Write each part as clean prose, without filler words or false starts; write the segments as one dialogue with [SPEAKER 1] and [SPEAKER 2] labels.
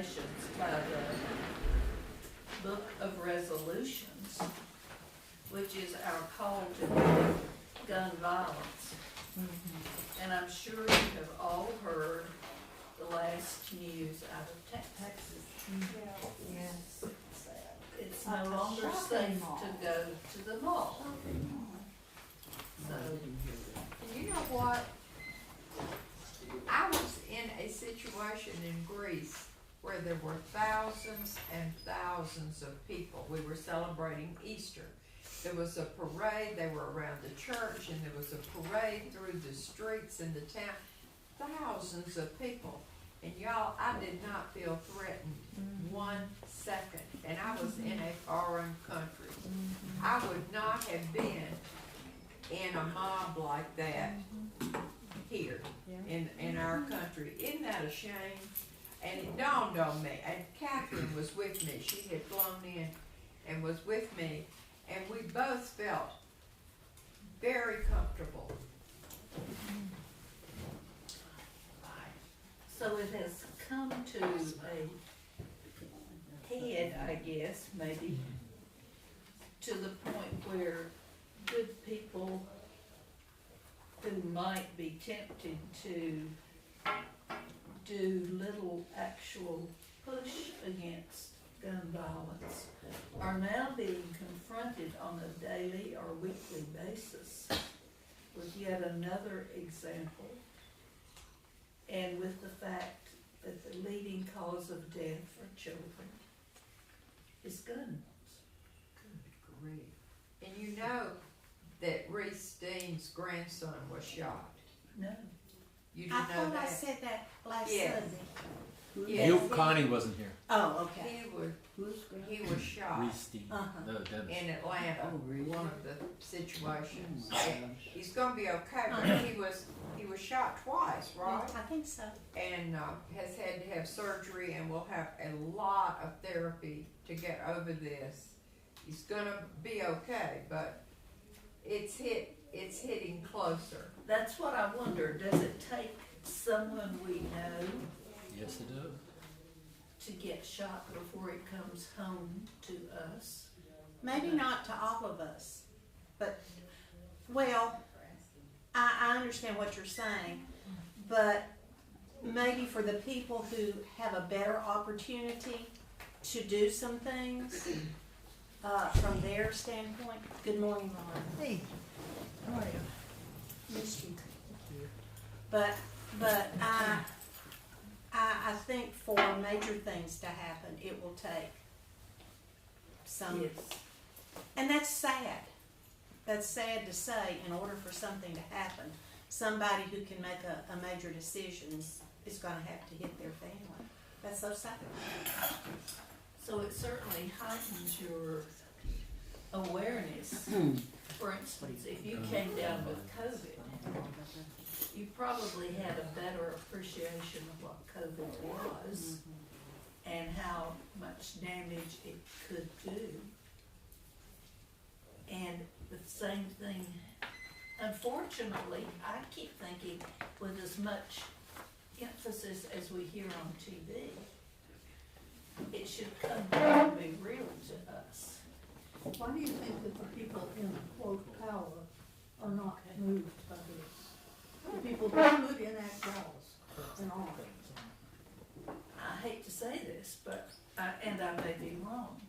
[SPEAKER 1] regulations by the Book of Resolutions, which is our call to gun violence. And I'm sure you have all heard the last news out of Texas.
[SPEAKER 2] Yes.
[SPEAKER 1] It's no longer safe to go to the mall. So,
[SPEAKER 3] And you know what? I was in a situation in Greece where there were thousands and thousands of people. We were celebrating Easter. There was a parade, they were around the church, and there was a parade through the streets in the town. Thousands of people. And y'all, I did not feel threatened 1 second. And I was in a foreign country. I would not have been in a mob like that here in our country. Isn't that a shame? And it dawned on me, and Catherine was with me. She had flown in and was with me, and we both felt very comfortable.
[SPEAKER 1] so it has come to a head, I guess, maybe, to the point where good people who might be tempted to do little actual push against gun violence are now being confronted on a daily or weekly basis with yet another example, and with the fact that the leading cause of death for children is guns.
[SPEAKER 3] Good grief. And you know that Reese Dean's grandson was shot.
[SPEAKER 1] No.
[SPEAKER 3] You
[SPEAKER 2] I
[SPEAKER 3] didn't know
[SPEAKER 2] thought I
[SPEAKER 3] that?
[SPEAKER 2] said that last
[SPEAKER 3] Yes.
[SPEAKER 2] Sunday.
[SPEAKER 3] Yes.
[SPEAKER 4] Connie wasn't here.
[SPEAKER 2] Oh, okay.
[SPEAKER 3] He was shot
[SPEAKER 4] Reese Dean. No, Dennis.
[SPEAKER 3] in Atlanta, one of the situations. And he's gonna be okay, but he was shot twice, right?
[SPEAKER 2] I think so.
[SPEAKER 3] And has had to have surgery and will have a lot of therapy to get over this. He's gonna be okay, but it's hitting closer.
[SPEAKER 1] That's what I wonder, does it take someone we know
[SPEAKER 4] Yes, it does.
[SPEAKER 1] to get shot before it comes home to us?
[SPEAKER 2] Maybe not to all of us, but, well, I understand what you're saying, but maybe for the people who have a better opportunity to do some things, from their standpoint. Good morning, Laura.
[SPEAKER 5] Hey, how are you?
[SPEAKER 2] Missed you. But I think for major things to happen, it will take some,
[SPEAKER 1] Yes.
[SPEAKER 2] and that's sad. That's sad to say. In order for something to happen, somebody who can make a major decision is going to have to hit their family. That's so sad.
[SPEAKER 1] So it certainly heightens your awareness. For instance, if you came down with COVID, you probably had a better appreciation of what COVID was and how much damage it could do. And the same thing, unfortunately, I keep thinking with as much emphasis as we hear on TV, it should come down and be real to us.
[SPEAKER 5] Why do you think that the people in quote power are not moved by this? The people who enact laws and all.
[SPEAKER 1] I hate to say this, but, and I may be wrong,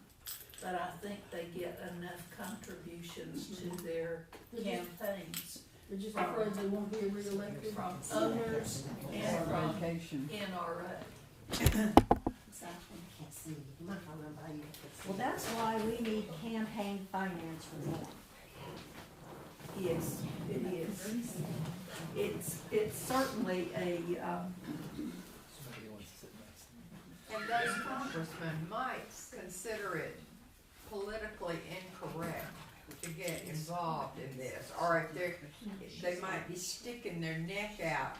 [SPEAKER 1] but I think they get enough contributions to their campaigns
[SPEAKER 5] They're just afraid they won't be reelected.
[SPEAKER 1] from owners and from NRA.
[SPEAKER 6] Well, that's why we need campaign finance reform.
[SPEAKER 1] Yes, it is. It's certainly a,
[SPEAKER 4] Somebody wants to sit next to me.
[SPEAKER 3] And those congressmen might consider it politically incorrect to get involved in this, or if they might be sticking their neck out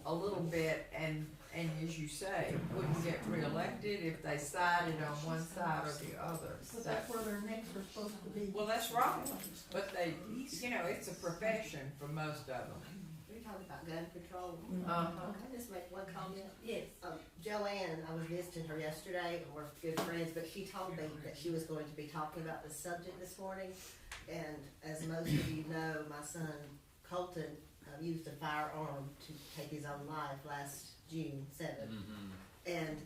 [SPEAKER 3] a little bit and as you say, wouldn't get reelected if they sided on one side or the other.
[SPEAKER 5] But that's where their necks are supposed to be.
[SPEAKER 3] Well, that's right, but they, it's a profession for most of them.
[SPEAKER 7] We're talking about gun control.
[SPEAKER 3] Uh-huh.
[SPEAKER 7] Can I just make one comment?
[SPEAKER 1] yes.
[SPEAKER 7] Jo Jo Ann, I was visiting her yesterday, and we're good friends, but she told me that she was going to be talking about this subject this morning. And as most of you know, my son Colton used a firearm to take his own life last June 7th. And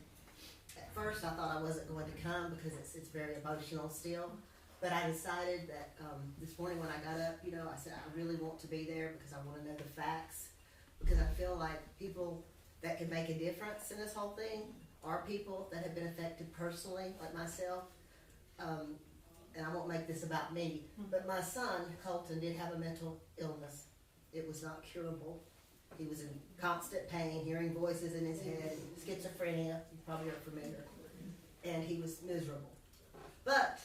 [SPEAKER 7] at first I thought I wasn't going to come because it's very emotional still. But I decided that this morning when I got up, you know, I said I really want to be there because I want to know the facts. Because I feel like people that can make a difference in this whole thing are people that have been affected personally, like myself. And I won't make this about me, but my son, Colton, did have a mental illness. It was not curable. He was in constant pain, hearing voices in his head, schizophrenia, you probably are familiar. And he was miserable. But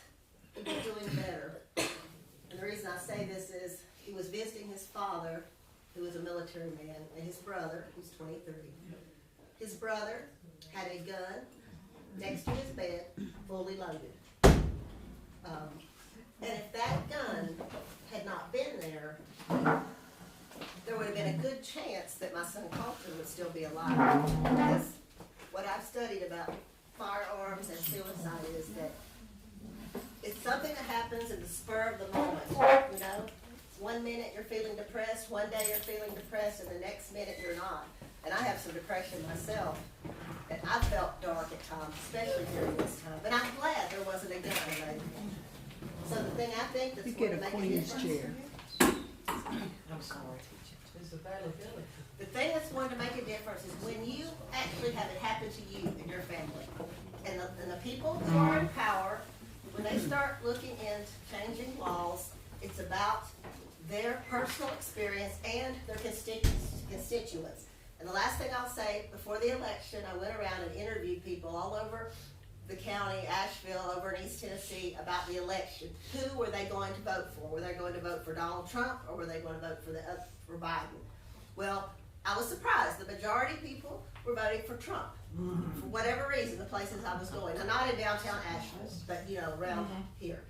[SPEAKER 7] he was doing better. And the reason I say this is he was visiting his father, who was a military man, and his brother, who's 23. His brother had a gun next to his bed, fully loaded. And if that gun had not been there, there would have been a good chance that my son Colton would still be alive. Because what I've studied about firearms and suicide is that it's something that happens in the spur of the moment, you know? 1 minute you're feeling depressed, one day you're feeling depressed, and the next minute you're not. And I have some depression myself, and I felt dark at times, especially during this time. But I'm glad there wasn't a gun available. So the thing I think that's going to make a difference. I'm sorry.
[SPEAKER 3] Is availability.
[SPEAKER 7] The thing that's going to make a difference is when you actually have it happen to you and your family. And the people who are in power, when they start looking into changing laws, it's about their personal experience and their constituents. And the last thing I'll say, before the election, I went around and interviewed people all over the county, Asheville, over in East Tennessee, about the election. Who were they going to vote for? Were they going to vote for Donald Trump, or were they going to vote for Biden? Well, I was surprised. The majority of people were voting for Trump. For whatever reason, the places I was going. I'm not in downtown Asheville, but you know, around here.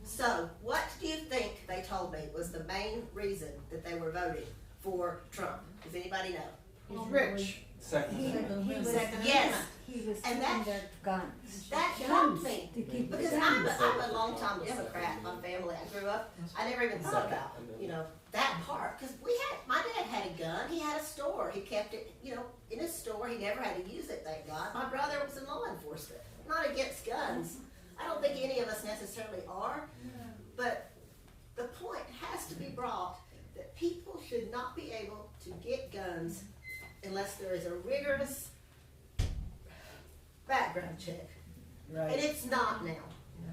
[SPEAKER 7] So, what do you think they told me was the main reason that they were voting for Trump? Does anybody know?
[SPEAKER 5] He's rich.
[SPEAKER 4] Second.
[SPEAKER 7] Yes.
[SPEAKER 6] He was
[SPEAKER 7] And
[SPEAKER 6] taking their guns.
[SPEAKER 7] That shocked me.
[SPEAKER 6] To keep
[SPEAKER 7] Because I'm a long-time Democrat, my family, I grew up, I never even thought about, you know, that part. Because my dad had a gun, he had a store, he kept it, you know, in his store, he never had to use it, thank God. My brother was in law enforcement, not against guns. I don't think any of us necessarily are, but the point has to be brought that people should not be able to get guns unless there is a rigorous background check.
[SPEAKER 5] Right.
[SPEAKER 7] And it's not now.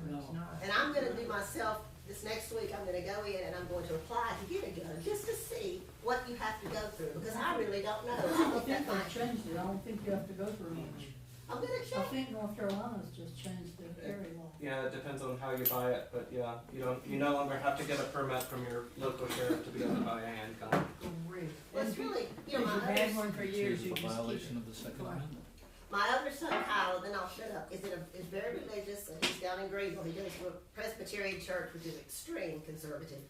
[SPEAKER 3] No, it's not.
[SPEAKER 7] And I'm gonna do myself, this next week, I'm gonna go in and I'm going to apply to get a gun, just to see what you have to go through, because I really don't know. I
[SPEAKER 5] I
[SPEAKER 7] think
[SPEAKER 5] think
[SPEAKER 7] that might,
[SPEAKER 5] they've changed it, I don't think you have to go through much.
[SPEAKER 7] I'm gonna
[SPEAKER 5] I
[SPEAKER 7] check.
[SPEAKER 5] think North Carolina's just changed their carry law.
[SPEAKER 8] Yeah, it depends on how you buy it, but yeah, you no longer have to get a permit from your local sheriff to be able to buy a handgun.
[SPEAKER 3] Great.
[SPEAKER 7] Well, it's really, you know,
[SPEAKER 1] If you've had one for years,
[SPEAKER 4] Here's
[SPEAKER 1] you
[SPEAKER 4] the
[SPEAKER 1] just keep
[SPEAKER 4] violation
[SPEAKER 1] it.
[SPEAKER 4] of the Second Amendment.
[SPEAKER 7] my other son Kyle, then I'll shut up, is very religious, and he's down in Greenville. He goes to a Presbyterian church, which is extreme conservative.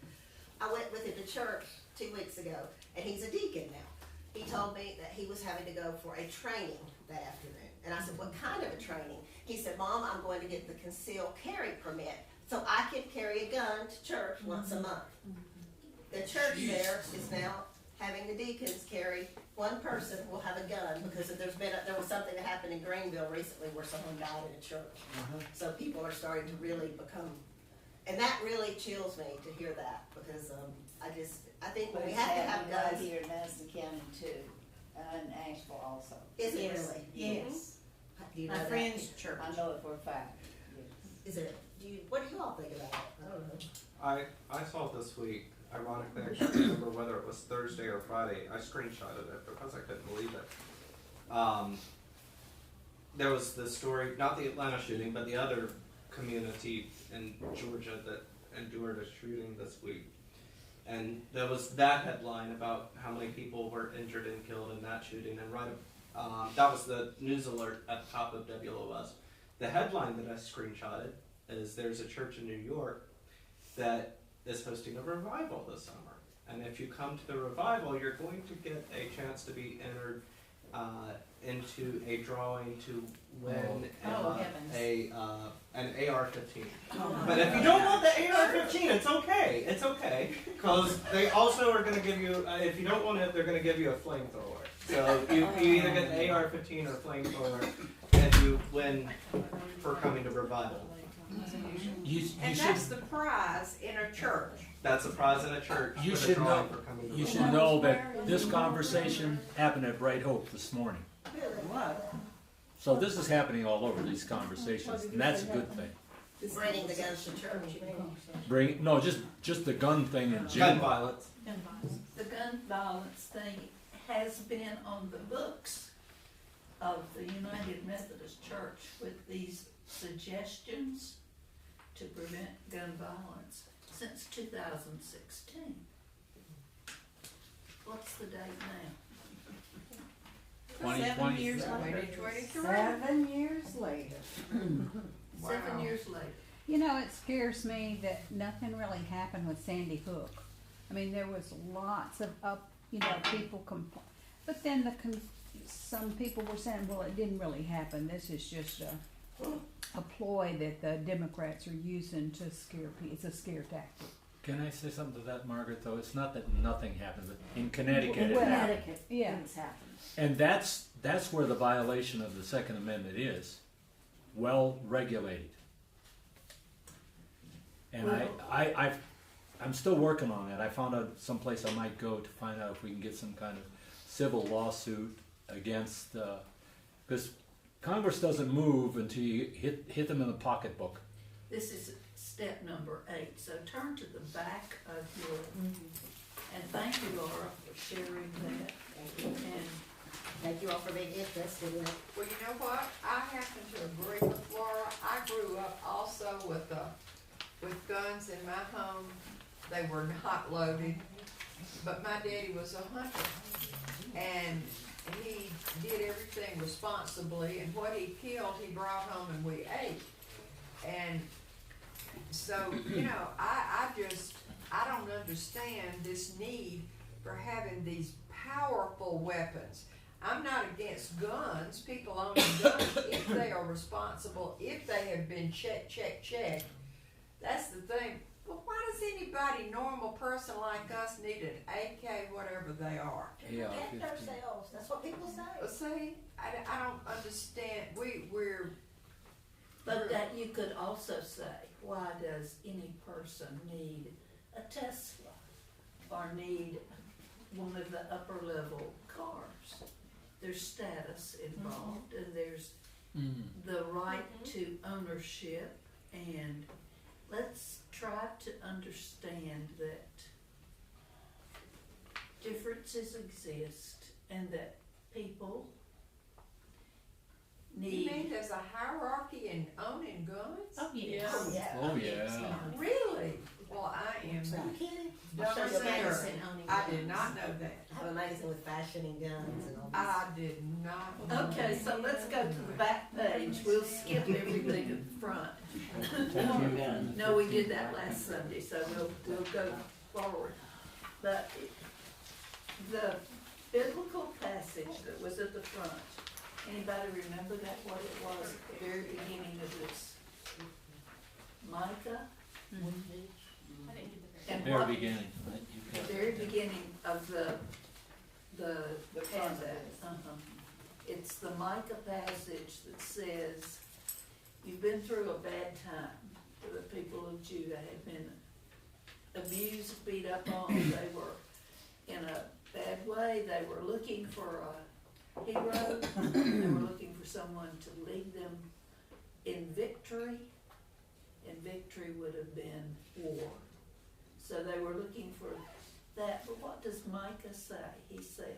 [SPEAKER 7] I went with him to church 2 weeks ago, and he's a deacon now. He told me that he was having to go for a training that afternoon. And I said, what kind of a training? He said, Mom, I'm going to get the concealed carry permit so I can carry a gun to church once a month. The church there is now having the deacons carry, one person will have a gun, because there was something that happened in Greenville recently where someone died in a church. So people are starting to really become, and that really chills me to hear that, because I think when we have to have
[SPEAKER 9] Right
[SPEAKER 7] guns,
[SPEAKER 9] here in Madison County too, and Asheville also.
[SPEAKER 7] is it
[SPEAKER 9] Yes,
[SPEAKER 7] really?
[SPEAKER 9] Yes,
[SPEAKER 7] Do you know
[SPEAKER 2] My
[SPEAKER 7] that?
[SPEAKER 2] friend's church.
[SPEAKER 9] I know it for a fact, yes.
[SPEAKER 7] Is it? What do you all think about it? I don't know.
[SPEAKER 8] I saw it this week, ironically, I can't remember whether it was Thursday or Friday, I screenshotted it because I couldn't believe it. There was the story, not the Atlanta shooting, but the other community in Georgia that endured a shooting this week. And there was that headline about how many people were injured and killed in that shooting, and that was the news alert at the top of WOS. The headline that I screenshotted is there's a church in New York that is hosting a revival this summer. And if you come to the revival, you're going to get a chance to be entered into a drawing to win
[SPEAKER 2] Oh, heavens.
[SPEAKER 8] an AR-15. But if you don't want the AR-15, it's okay. It's okay, because they also are going to give you. If you don't want it, they're going to give you a flamethrower. So you either get the AR-15 or flamethrower, and you win for coming to revival.
[SPEAKER 3] And that's the prize in a church.
[SPEAKER 8] That's a prize in a church.
[SPEAKER 4] You
[SPEAKER 8] with a
[SPEAKER 4] should
[SPEAKER 8] drawing
[SPEAKER 4] know.
[SPEAKER 8] for coming to
[SPEAKER 4] You
[SPEAKER 8] revival.
[SPEAKER 4] should know that this conversation happened at Bright Hope this morning.
[SPEAKER 2] What?
[SPEAKER 4] So this is happening all over, these conversations, and that's a good thing.
[SPEAKER 7] Bringing the guns to church, you mean?
[SPEAKER 4] Just the gun thing in
[SPEAKER 8] Gun
[SPEAKER 4] general.
[SPEAKER 8] violence.
[SPEAKER 1] The gun violence thing has been on the books of the United Methodist Church with these suggestions to prevent gun violence since 2016. What's the date now?
[SPEAKER 3] 7 years
[SPEAKER 6] 2023.
[SPEAKER 9] 7 years later.
[SPEAKER 1] 7 years later.
[SPEAKER 10] You know, it scares me that nothing really happened with Sandy Hook. I mean, there was lots of people but then some people were saying, well, it didn't really happen. This is just a ploy that the Democrats are using to scare people. It's a scare tactic.
[SPEAKER 4] Can I say something to that, Margaret, though? It's not that nothing happened, but in Connecticut,
[SPEAKER 10] Well,
[SPEAKER 9] Connecticut,
[SPEAKER 10] yeah.
[SPEAKER 9] things happen.
[SPEAKER 4] and that's where the violation of the Second Amendment is, well regulated. And I'm still working on that. I found out someplace I might go to find out if we can get some kind of civil lawsuit against, because Congress doesn't move until you hit them in the pocketbook.
[SPEAKER 1] This is step number 8. So turn to the back of your, and thank you, Laura, for sharing that. And
[SPEAKER 7] Thank you all for being interested in it.
[SPEAKER 3] Well, you know what? I happen to agree with Laura. I grew up also with guns in my home. They were not loaded, but my daddy was a hunter, and he did everything responsibly, and what he killed, he brought home and we ate. And so, I don't understand this need for having these powerful weapons. I'm not against guns. People own guns if they are responsible, if they have been checked. That's the thing. But why does anybody, normal person like us, need an AK, whatever they are?
[SPEAKER 4] Yeah,
[SPEAKER 7] Protect ourselves, that's what people say.
[SPEAKER 3] Well, see, I don't understand.
[SPEAKER 1] but that you could also say, why does any person need a Tesla or need one of the upper level cars? There's status involved, and there's the right to ownership, and let's try to understand that differences exist and that people
[SPEAKER 3] You
[SPEAKER 1] need.
[SPEAKER 3] mean there's a hierarchy in owning guns?
[SPEAKER 2] Oh, yes.
[SPEAKER 7] Oh, yeah.
[SPEAKER 4] Oh, yeah.
[SPEAKER 3] Really? Well, I am
[SPEAKER 7] Are you kidding?
[SPEAKER 3] dumb
[SPEAKER 7] I'll show
[SPEAKER 3] as
[SPEAKER 7] you a
[SPEAKER 3] dirt.
[SPEAKER 7] magazine owning
[SPEAKER 3] I
[SPEAKER 7] guns.
[SPEAKER 3] did not know that.
[SPEAKER 7] I have a magazine with fashioning guns and all this.
[SPEAKER 3] I did not know.
[SPEAKER 1] Okay, so let's go to the back page. We'll skip everything at the front. No, we did that last Sunday, so we'll go forward. But the biblical passage that was at the front, anybody remember that, what it was at the very beginning of this? Micah? And
[SPEAKER 4] Very
[SPEAKER 1] what-
[SPEAKER 4] beginning, right?
[SPEAKER 1] the very beginning of the
[SPEAKER 3] front of
[SPEAKER 1] passage.
[SPEAKER 3] it.
[SPEAKER 1] It's the Micah passage that says, you've been through a bad time. The people of Judah had been abused, beat up on. They were in a bad way. They were looking for a hero. They were looking for someone to lead them in victory. And victory would have been war. So they were looking for that. But what does Micah say? He said,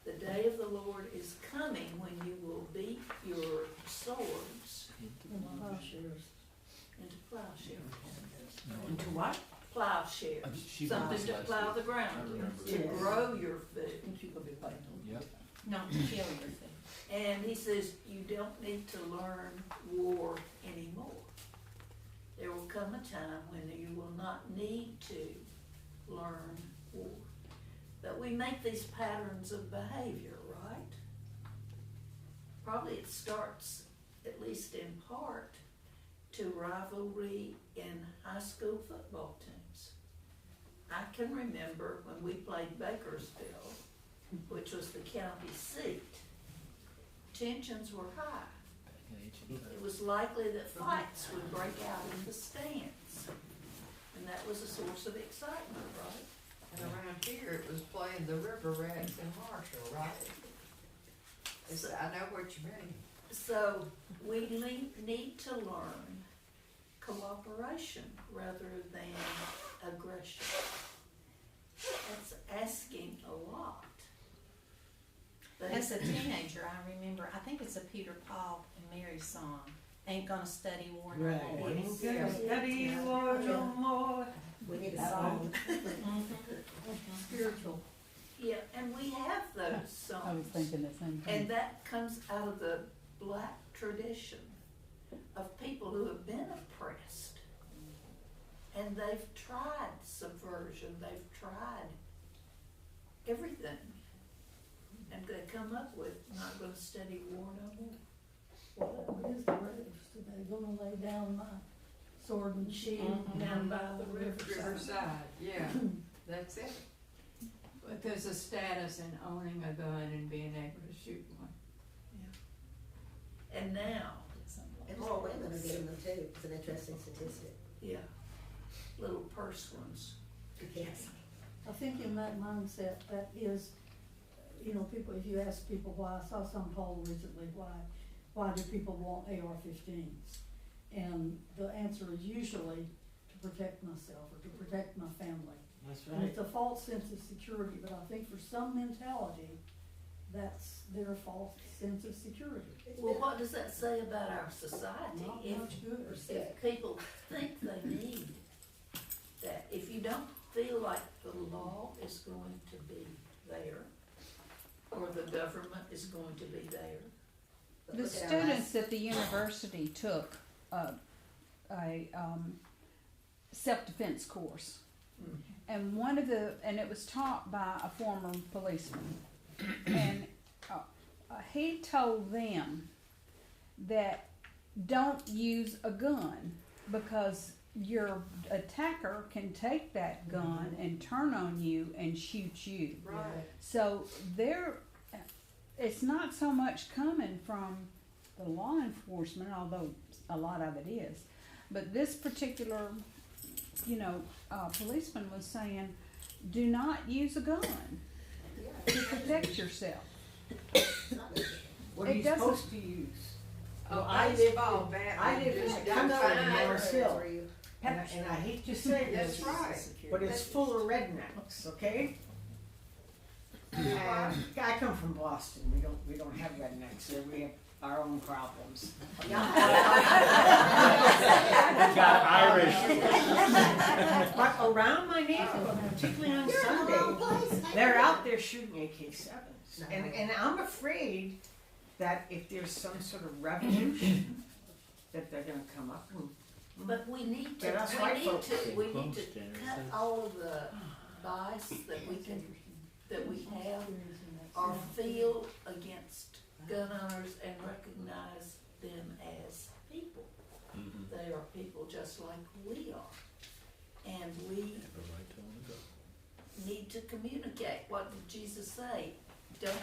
[SPEAKER 1] the day of the Lord is coming when you will beat your swords into plowshares.
[SPEAKER 2] Into what?
[SPEAKER 1] Plowshares.
[SPEAKER 4] She
[SPEAKER 1] Something
[SPEAKER 4] was
[SPEAKER 1] to
[SPEAKER 4] last
[SPEAKER 1] plow
[SPEAKER 4] week.
[SPEAKER 1] the ground
[SPEAKER 4] I
[SPEAKER 1] with,
[SPEAKER 4] remember.
[SPEAKER 1] to grow your food.
[SPEAKER 4] Yep.
[SPEAKER 2] No, kill everything.
[SPEAKER 1] And he says, you don't need to learn war anymore. There will come a time when you will not need to learn war. But we make these patterns of behavior, right? probably it starts, at least in part, to rivalry in high school football teams. I can remember when we played Bakersfield, which was the county seat, tensions were high. It was likely that fights would break out in the stands, and that was a source of excitement, right?
[SPEAKER 3] And around here, it was playing the River Rats in Marshall, right? I know what you mean.
[SPEAKER 1] So we need to learn cooperation rather than aggression. That's asking a lot.
[SPEAKER 2] As a teenager, I remember, I think it's a Peter, Paul, and Mary song, Ain't Gonna Study War No
[SPEAKER 7] Right.
[SPEAKER 2] More.
[SPEAKER 7] Ain't
[SPEAKER 1] gonna
[SPEAKER 5] study war no more.
[SPEAKER 7] We need a
[SPEAKER 5] That
[SPEAKER 7] song.
[SPEAKER 5] Spiritual.
[SPEAKER 1] Yeah, and we have those
[SPEAKER 6] I was
[SPEAKER 1] songs.
[SPEAKER 6] thinking the same thing.
[SPEAKER 1] And that comes out of the black tradition of people who have been oppressed. And they've tried subversion, they've tried everything. And they come up with, not gonna study war no more.
[SPEAKER 5] Well, that is the raves today, gonna lay down my sword and shield down by the riverside.
[SPEAKER 3] Riverside, yeah, that's it.
[SPEAKER 11] But there's a status in owning a gun and being able to shoot one.
[SPEAKER 1] And now,
[SPEAKER 7] And more women are getting them too. It's an interesting statistic.
[SPEAKER 1] yeah, little purse ones.
[SPEAKER 7] Yes.
[SPEAKER 5] I think in that mindset, that is, you know, people, if you ask people why, I saw some poll recently, why do people want AR-15s? And the answer is usually to protect myself or to protect my family.
[SPEAKER 7] That's
[SPEAKER 5] And it's a false sense of security, but I think for some mentality, that's their false sense of security.
[SPEAKER 1] Well, what does that say about our society?
[SPEAKER 5] Not
[SPEAKER 1] If
[SPEAKER 5] much good.
[SPEAKER 1] if people think they need that, if you don't feel like the law is going to be there, or the government is going to be there.
[SPEAKER 7] But
[SPEAKER 10] The
[SPEAKER 7] look at our
[SPEAKER 10] students
[SPEAKER 7] last-
[SPEAKER 10] at the university took a self-defense course. And and it was taught by a former policeman. And he told them that don't use a gun because your attacker can take that gun and turn on you and shoot you.
[SPEAKER 3] Right.
[SPEAKER 10] So it's not so much coming from the law enforcement, although a lot of it is. But this particular, policeman was saying, do not use a gun to protect yourself.
[SPEAKER 12] What are
[SPEAKER 10] It
[SPEAKER 12] you
[SPEAKER 10] doesn't-
[SPEAKER 12] supposed to use?
[SPEAKER 3] Oh,
[SPEAKER 12] I live
[SPEAKER 3] baseball
[SPEAKER 12] in-
[SPEAKER 3] bat.
[SPEAKER 12] I live in
[SPEAKER 3] just
[SPEAKER 12] a
[SPEAKER 3] got
[SPEAKER 12] country
[SPEAKER 3] fine.
[SPEAKER 12] in North Hill.
[SPEAKER 7] Where you-
[SPEAKER 12] And I hate to say
[SPEAKER 3] That's
[SPEAKER 12] this,
[SPEAKER 3] right.
[SPEAKER 12] but it's full of rednecks, okay? And I come from Boston. We don't have rednecks here. We have our own problems.
[SPEAKER 4] Got Irish.
[SPEAKER 12] But around my neighborhood, particularly on Sunday, they're out there shooting AK-7s. And I'm afraid that if there's some sort of revolution, that they're gonna come up and
[SPEAKER 1] But we need to,
[SPEAKER 12] Get us white folks.
[SPEAKER 1] we need to cut all of the bias that we have or feel against gun owners and recognize them as people. They are people just like we are. And we need to communicate. What did Jesus say? Don't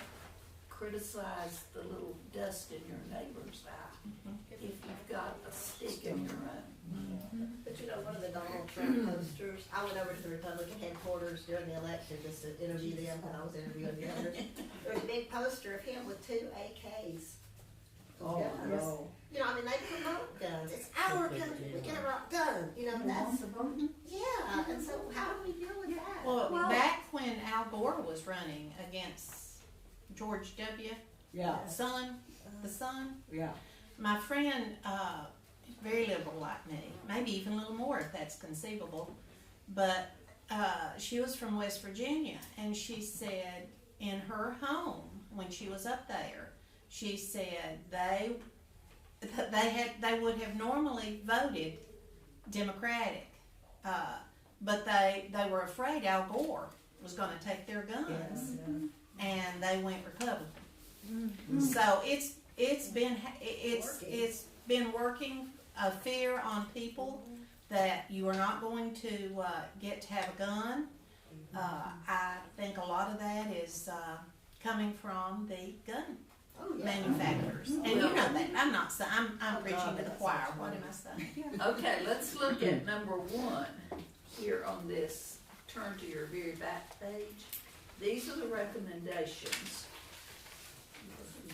[SPEAKER 1] criticize the little dust in your neighbor's eye if you've got a stick in your own.
[SPEAKER 7] But you know, one of the Donald Trump posters, I went over to the Republican headquarters during the election just to interview them when I was interviewing the others. There was a big poster of him with 2 AKs.
[SPEAKER 12] Oh,
[SPEAKER 7] Guns.
[SPEAKER 12] no.
[SPEAKER 7] You know, I mean, they promote guns. It's our country, we get a gun, you know, that's, yeah, and so how do we deal with that?
[SPEAKER 2] Well, back when Al Gore was running against George W.
[SPEAKER 12] yeah,
[SPEAKER 2] the son,
[SPEAKER 12] yeah.
[SPEAKER 2] my friend, very liberal like me, maybe even a little more if that's conceivable, but she was from West Virginia, and she said in her home when she was up there, she said they would have normally voted Democratic, but they were afraid Al Gore was going to take their guns, and they went Republican. So it's been working a fear on people that you are not going to get to have a gun. I think a lot of that is coming from the gun
[SPEAKER 7] Oh, yeah.
[SPEAKER 2] manufacturers, and you know that. I'm not saying I'm preaching to the choir. What am I saying?
[SPEAKER 1] Okay, let's look at number 1 here on this. Turn to your very back page. These are the recommendations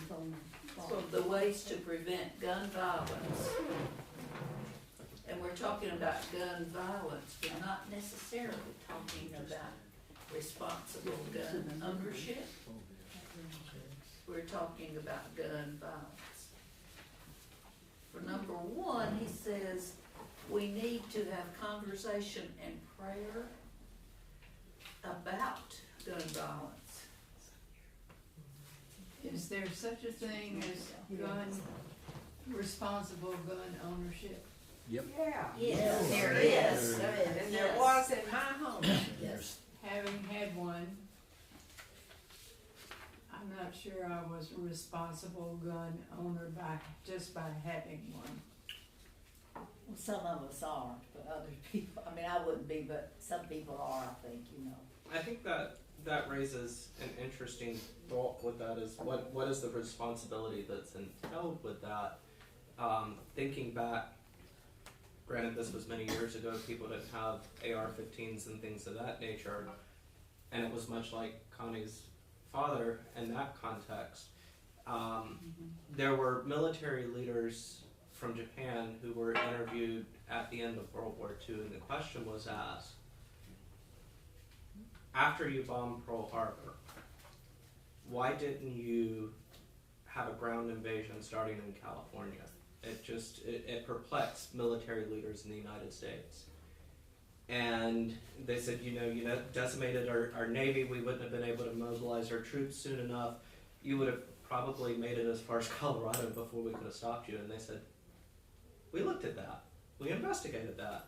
[SPEAKER 1] for the ways to prevent gun violence. And we're talking about gun violence, but not necessarily talking about responsible gun ownership. We're talking about gun violence. For number 1, he says, we need to have conversation and prayer about gun violence.
[SPEAKER 11] Is there such a thing as responsible gun ownership?
[SPEAKER 4] Yep.
[SPEAKER 3] Yeah.
[SPEAKER 1] Yes,
[SPEAKER 2] There
[SPEAKER 1] is.
[SPEAKER 2] is.
[SPEAKER 3] And there was in my home.
[SPEAKER 1] Yes.
[SPEAKER 11] Having had one, I'm not sure I was a responsible gun owner just by having one.
[SPEAKER 9] Well, some of us are, but other people, I mean, I wouldn't be, but some people are, I think, you know.
[SPEAKER 8] I think that raises an interesting thought with that is what is the responsibility that's entailed with that? Thinking back, granted this was many years ago, people didn't have AR-15s and things of that nature, and it was much like Connie's father in that context. There were military leaders from Japan who were interviewed at the end of World War II, and the question was asked, after you bombed Pearl Harbor, why didn't you have a ground invasion starting in California? It perplexed military leaders in the United States. And they said, you decimated our Navy, we wouldn't have been able to mobilize our troops soon enough. You would have probably made it as far as Colorado before we could have stopped you. And they said, we looked at that. We investigated that.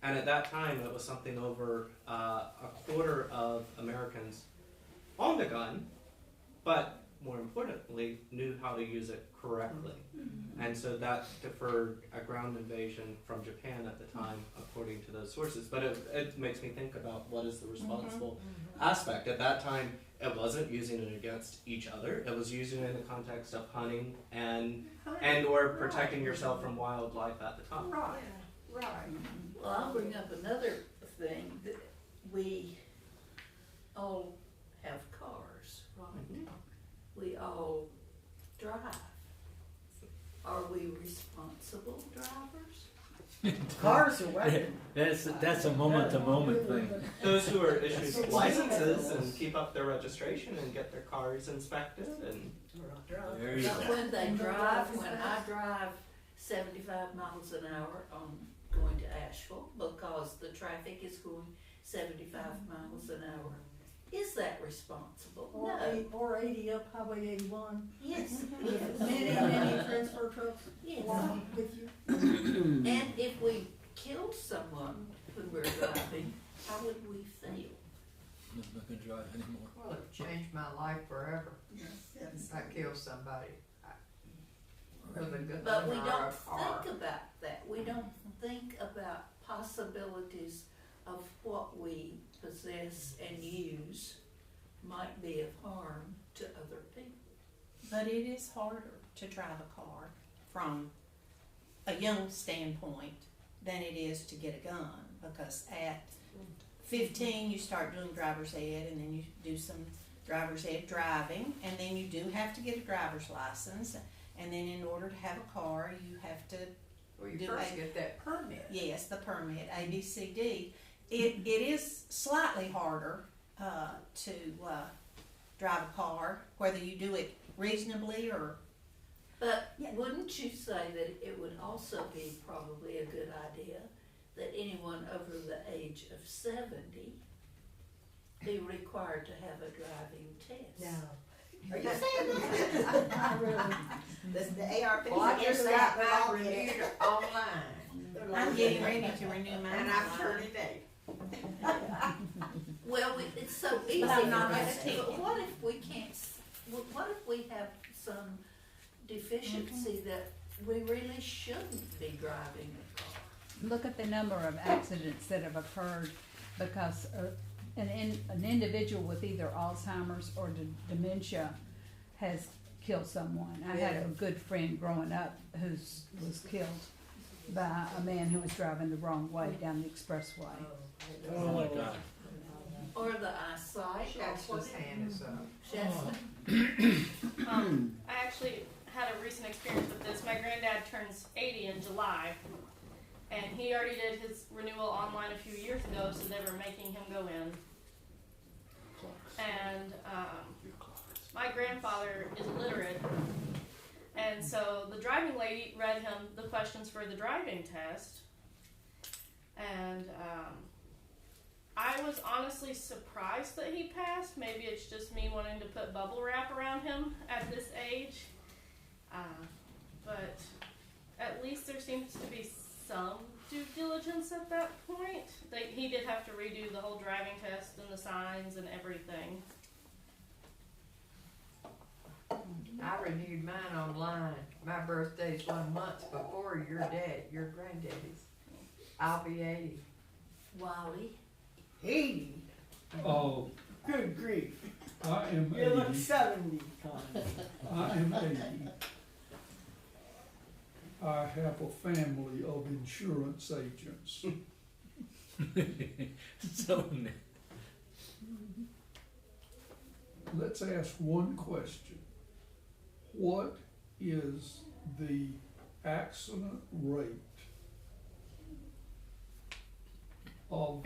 [SPEAKER 8] And at that time, it was something over a quarter of Americans owned a gun, but more importantly, knew how to use it correctly. And so that deferred a ground invasion from Japan at the time, according to those sources. But it makes me think about what is the responsible aspect. At that time, it wasn't using it against each other. It was using it in the context of hunting and or protecting yourself from wildlife at the time.
[SPEAKER 3] Right, right.
[SPEAKER 1] Well, I'll bring up another thing, that we all have cars, right? We all drive. Are we responsible drivers?
[SPEAKER 12] Cars are weapons.
[SPEAKER 4] That's a moment-to-moment thing.
[SPEAKER 8] Those who are issued licenses and keep up their registration and get their cars inspected and
[SPEAKER 4] There you
[SPEAKER 1] But
[SPEAKER 4] go.
[SPEAKER 1] when they drive, when I drive 75 miles an hour on going to Asheville because the traffic is going 75 miles an hour, is that responsible? No.
[SPEAKER 5] Or 80 up Highway 81.
[SPEAKER 1] Yes.
[SPEAKER 5] Many transfer trucks
[SPEAKER 1] Yes.
[SPEAKER 5] along with you.
[SPEAKER 1] And if we killed someone when we're driving, how would we feel?
[SPEAKER 4] I'm not gonna drive anymore.
[SPEAKER 3] Well, it changed my life forever. If I kill somebody. With a gun
[SPEAKER 1] But we
[SPEAKER 3] or
[SPEAKER 1] don't
[SPEAKER 3] a car.
[SPEAKER 1] think about that. We don't think about possibilities of what we possess and use might be of harm to other people.
[SPEAKER 2] But it is harder to drive a car from a young standpoint than it is to get a gun, because at 15 you start doing driver's ed, and then you do some driver's ed driving, and then you do have to get a driver's license, and then in order to have a car you have to
[SPEAKER 3] Well, you
[SPEAKER 2] do
[SPEAKER 3] first
[SPEAKER 2] a-
[SPEAKER 3] get that permit.
[SPEAKER 2] yes, the permit, ABCD. It is slightly harder to drive a car, whether you do it reasonably or.
[SPEAKER 1] But wouldn't you say that it would also be probably a good idea that anyone over the age of 70 be required to have a driving test?
[SPEAKER 7] No. Are you saying that?
[SPEAKER 5] Not really.
[SPEAKER 7] The AR-15
[SPEAKER 3] Well, I just got mine
[SPEAKER 7] law
[SPEAKER 3] renewed
[SPEAKER 7] is-
[SPEAKER 3] online,
[SPEAKER 2] I'm getting ready to renew mine.
[SPEAKER 3] and I've turned it in.
[SPEAKER 1] Well, it's so easy.
[SPEAKER 2] But I'm not
[SPEAKER 1] But
[SPEAKER 2] gonna take it.
[SPEAKER 1] what if we can't, what if we have some deficiency that we really shouldn't be driving a car.
[SPEAKER 10] Look at the number of accidents that have occurred because an individual with either Alzheimer's or dementia has killed someone. I had a good friend growing up who was killed by a man who was driving the wrong way down the expressway.
[SPEAKER 4] Oh my God.
[SPEAKER 1] Or the eyesight, or
[SPEAKER 3] Shasta's
[SPEAKER 1] whatever.
[SPEAKER 3] hand is up.
[SPEAKER 1] Shasta.
[SPEAKER 13] I actually had a recent experience with this. My granddad turns 80 in July, and he already did his renewal online a few years ago, so they were making him go in. And my grandfather is illiterate, and so the driving lady read him the questions for the driving test, and I was honestly surprised that he passed. Maybe it's just me wanting to put bubble wrap around him at this age. But at least there seems to be some due diligence at that point. He did have to redo the whole driving test and the signs and everything.
[SPEAKER 3] I renewed mine online. My birthday's 1 month before your granddaddy's. I'll be 80.
[SPEAKER 1] Wally.
[SPEAKER 12] 80?
[SPEAKER 14] Oh,
[SPEAKER 12] Good grief.
[SPEAKER 14] I am
[SPEAKER 12] You look
[SPEAKER 14] 80.
[SPEAKER 12] 70, Connie.
[SPEAKER 14] I am 80. I have a family of insurance agents.
[SPEAKER 4] So,
[SPEAKER 14] Let's ask one question. What is the accident rate of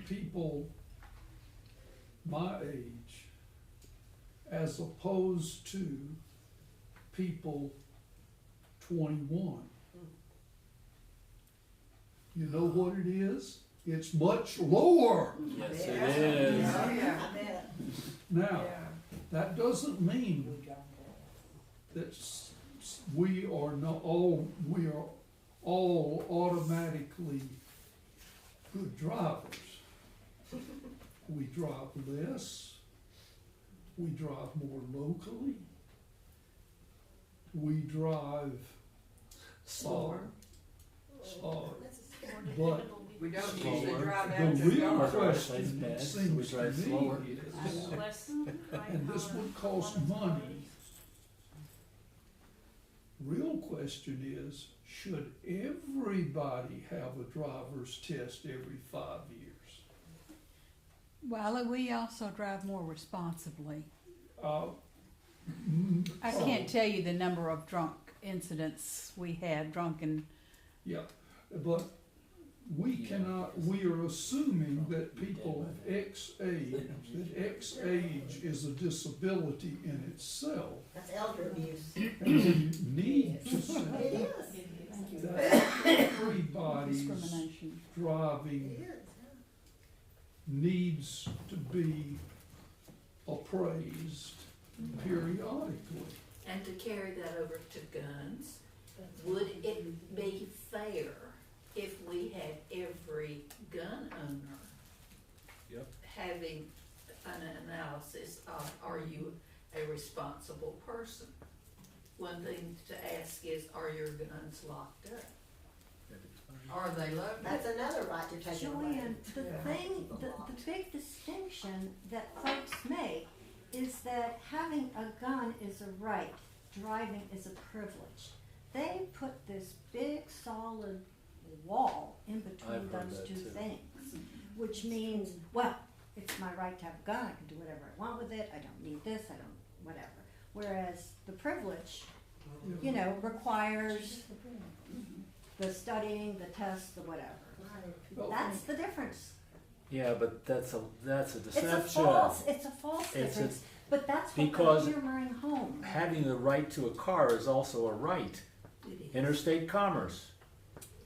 [SPEAKER 14] people my age as opposed to people 21? You know what it is? It's much lower.
[SPEAKER 4] yes, it is.
[SPEAKER 3] Oh, yeah.
[SPEAKER 14] Now, that doesn't mean that we are all automatically good drivers. We drive less, we drive more locally, we drive
[SPEAKER 1] Slower.
[SPEAKER 14] But
[SPEAKER 3] We don't usually
[SPEAKER 4] Slower.
[SPEAKER 3] drive
[SPEAKER 14] the
[SPEAKER 3] after
[SPEAKER 14] real
[SPEAKER 3] dark.
[SPEAKER 14] question,
[SPEAKER 4] bad,
[SPEAKER 14] it
[SPEAKER 4] so we
[SPEAKER 14] seems to
[SPEAKER 4] drive slower.
[SPEAKER 14] me,
[SPEAKER 13] I
[SPEAKER 14] is,
[SPEAKER 13] have less
[SPEAKER 14] and this would cost money. Real question is, should everybody have a driver's test every 5 years?
[SPEAKER 10] Well, we also drive more responsibly.
[SPEAKER 14] Uh,
[SPEAKER 10] I can't tell you the number of drunk incidents we had, drunken.
[SPEAKER 14] Yeah, but we are assuming that people of X age, that X age is a disability in itself.
[SPEAKER 7] That's elder abuse.
[SPEAKER 14] And we need to say
[SPEAKER 7] It is.
[SPEAKER 14] that everybody's
[SPEAKER 10] Discrimination.
[SPEAKER 14] driving
[SPEAKER 7] It is.
[SPEAKER 14] needs to be appraised periodically.
[SPEAKER 1] And to carry that over to guns, would it be fair if we had every gun owner
[SPEAKER 4] Yep.
[SPEAKER 1] having an analysis of, are you a responsible person? One thing to ask is, are your guns locked up?
[SPEAKER 3] Are they loaded?
[SPEAKER 7] That's another right to take it away.
[SPEAKER 6] Joanne, the
[SPEAKER 3] Yeah.
[SPEAKER 6] thing, the big distinction that folks make is that having a gun is a right, driving is a privilege. They put this big solid wall in between
[SPEAKER 4] I've heard
[SPEAKER 6] those
[SPEAKER 4] that
[SPEAKER 6] two
[SPEAKER 4] too.
[SPEAKER 6] things, which means, well, it's my right to have a gun, I can do whatever I want with it, I don't need this, I don't, whatever. Whereas the privilege, you know, requires the studying, the tests, the whatever. That's the difference.
[SPEAKER 4] Yeah, but that's a deception.
[SPEAKER 6] It's a false
[SPEAKER 4] It's a-
[SPEAKER 6] difference, but that's what
[SPEAKER 4] because
[SPEAKER 6] they're hammering home.
[SPEAKER 4] Having the right to a car is also a right.
[SPEAKER 1] It is.
[SPEAKER 4] Interstate commerce.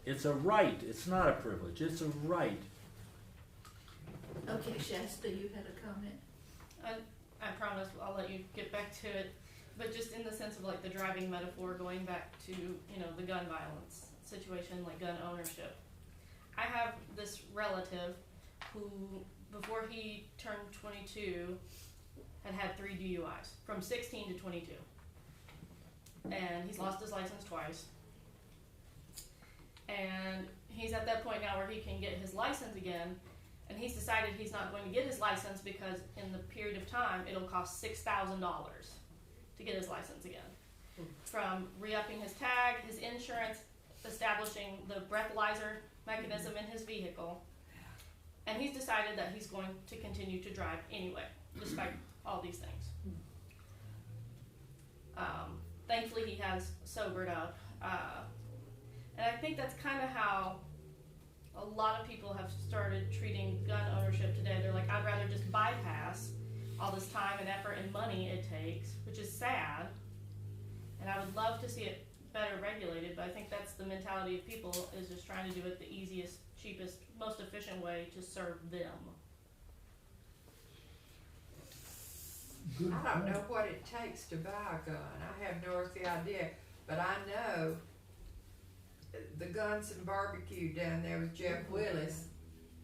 [SPEAKER 4] It's a right. It's not a privilege. It's a right.
[SPEAKER 1] Okay, Shasta, you had a comment?
[SPEAKER 13] I promise I'll let you get back to it, but just in the sense of like the driving metaphor, going back to, you know, the gun violence situation, like gun ownership. I have this relative who, before he turned 22, had 3 DUIs, from 16 to 22. and he's lost his license twice. And he's at that point now where he can get his license again, and he's decided he's not going to get his license because in the period of time it'll cost $6,000 to get his license again. From re-upping his tag, his insurance, establishing the breathalyzer mechanism in his vehicle, and he's decided that he's going to continue to drive anyway, despite all these things. Thankfully, he has sobered up, and I think that's kind of how a lot of people have started treating gun ownership today. They're like, I'd rather just bypass all this time and effort and money it takes, which is sad, and I would love to see it better regulated, but I think that's the mentality of people, is just trying to do it the easiest, cheapest, most efficient way to serve them.
[SPEAKER 14] Good
[SPEAKER 3] I don't
[SPEAKER 14] point.
[SPEAKER 3] know what it takes to buy a gun. I have no earthly idea, but I know the Guns and Barbecue down there with Jeff Willis.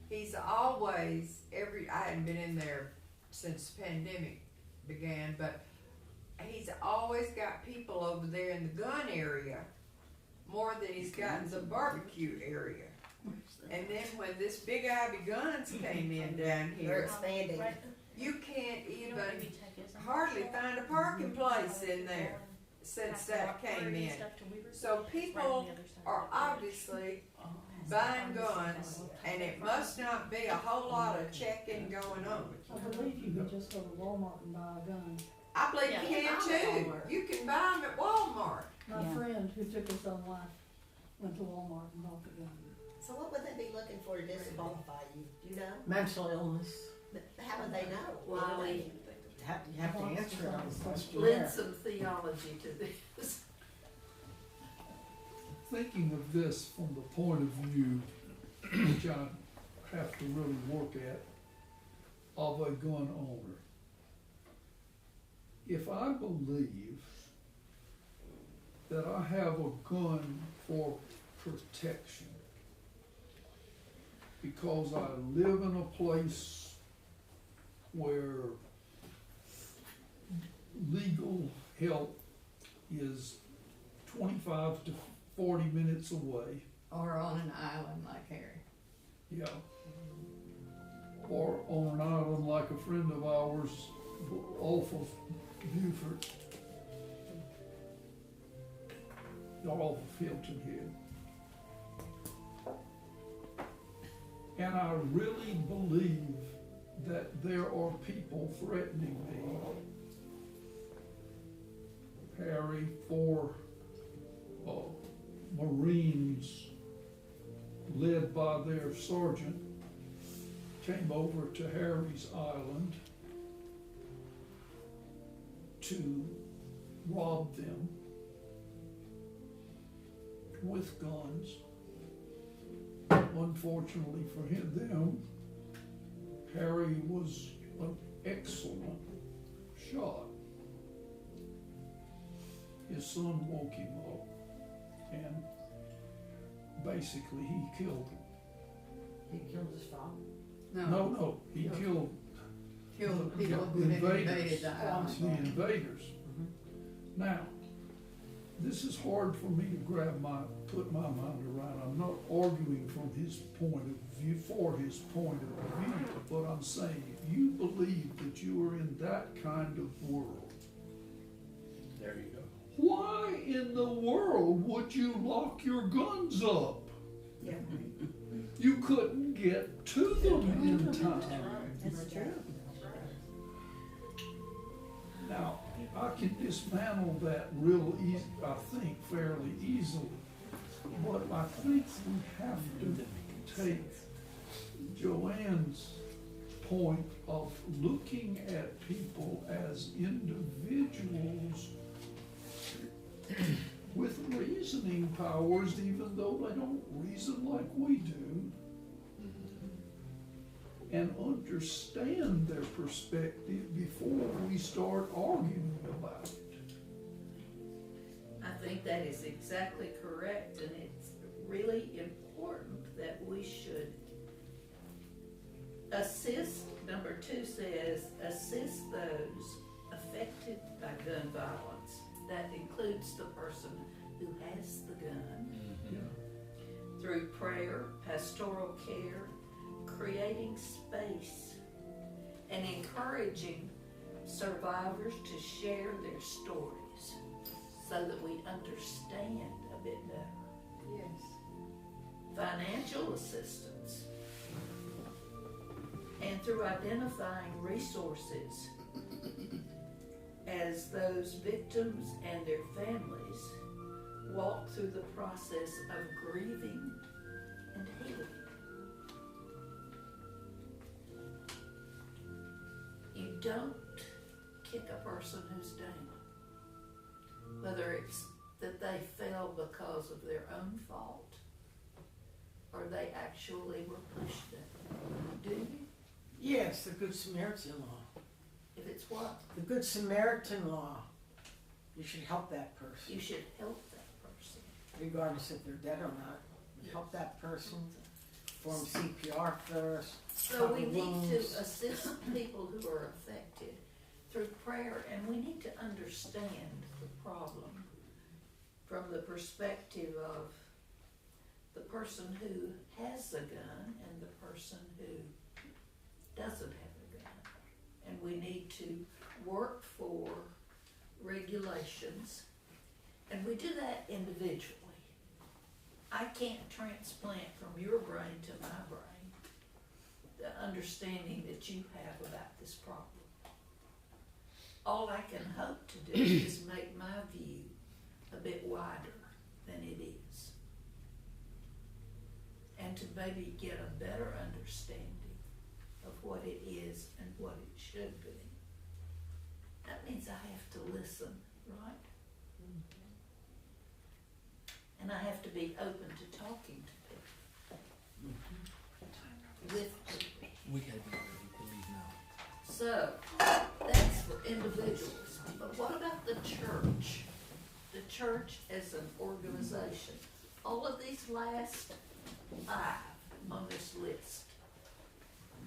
[SPEAKER 3] He's always I hadn't been in there since the pandemic began, but he's always got people over there in the gun area more than he's got in the barbecue area. And then when this Big Ivy Guns came in down
[SPEAKER 7] They're
[SPEAKER 3] here,
[SPEAKER 7] expanding.
[SPEAKER 3] you can't even hardly find a parking place in there since that came in. So people are obviously buying guns, and it must not be a whole lot of checking going on.
[SPEAKER 5] I believe you could just go to Walmart and buy a gun.
[SPEAKER 3] I believe you can too. You can buy them at Walmart.
[SPEAKER 5] My friend who took his own life went to Walmart and bought the gun.
[SPEAKER 7] So what would they be looking for to disqualify you? Do you know?
[SPEAKER 12] Mental illness.
[SPEAKER 7] But how would they know?
[SPEAKER 1] Wiley,
[SPEAKER 12] You have to answer it on the question.
[SPEAKER 1] lend some theology to this.
[SPEAKER 14] Thinking of this from the point of view, which I have to really work at, of a gun owner. If I believe that I have a gun for protection because I live in a place where legal help is 25 to 40 minutes away,
[SPEAKER 3] Or on an island like Harry.
[SPEAKER 14] yeah, or on an island like a friend of ours off of Beaufort, or off of Hilton Head. And I really believe that there are people threatening me, Harry, for Marines led by their sergeant came over to Harry's Island to rob them with guns. Unfortunately for them, Harry was an excellent shot. His son woke him up and basically he killed him.
[SPEAKER 7] He killed his father.
[SPEAKER 14] No, he killed
[SPEAKER 3] Killed
[SPEAKER 14] the
[SPEAKER 3] people who had invaded the island.
[SPEAKER 14] the invaders. Now, this is hard for me to put my mind around. I'm not arguing from his point of view, for his point of view, but I'm saying, if you believe that you are in that kind of world,
[SPEAKER 4] There you go.
[SPEAKER 14] why in the world would you lock your guns up?
[SPEAKER 7] Yeah.
[SPEAKER 14] You couldn't get to them in time.
[SPEAKER 6] That's true.
[SPEAKER 14] Now, I can dismantle that real easy, I think fairly easily, but I think we have to take Joanne's point of looking at people as individuals with reasoning powers, even though they don't reason like we do, and understand their perspective before we start arguing about it.
[SPEAKER 1] I think that is exactly correct, and it's really important that we should assist, number 2 says, assist those affected by gun violence. that includes the person who has the gun,
[SPEAKER 4] Mhm.
[SPEAKER 1] through prayer, pastoral care, creating space, and encouraging survivors to share their stories so that we understand a bit better.
[SPEAKER 3] Yes.
[SPEAKER 1] Financial assistance, and through identifying resources as those victims and their families walk through the process of grieving and healing. You don't kick a person who's down, whether it's that they fell because of their own fault or they actually were pushed there. Do you?
[SPEAKER 12] Yes, the Good Samaritan law.
[SPEAKER 1] If it's what?
[SPEAKER 12] The Good Samaritan law. You should help that person,
[SPEAKER 1] You should help that person.
[SPEAKER 12] regardless if they're dead or not. Help that person, perform CPR first.
[SPEAKER 1] So we
[SPEAKER 12] cover
[SPEAKER 1] need to
[SPEAKER 12] wounds.
[SPEAKER 1] assist people who are affected through prayer, and we need to understand the problem from the perspective of the person who has a gun and the person who doesn't have a gun. And we need to work for regulations, and we do that individually. I can't transplant from your brain to my brain the understanding that you have about this problem. All I can hope to do is make my view a bit wider than it is, and to maybe get a better understanding of what it is and what it should be. That means I have to listen, right? And I have to be open to talking to people. With people.
[SPEAKER 4] We gotta be ready to leave now.
[SPEAKER 1] So, that's for individuals, but what about the church? The church as an organization. All of these last 5 on this list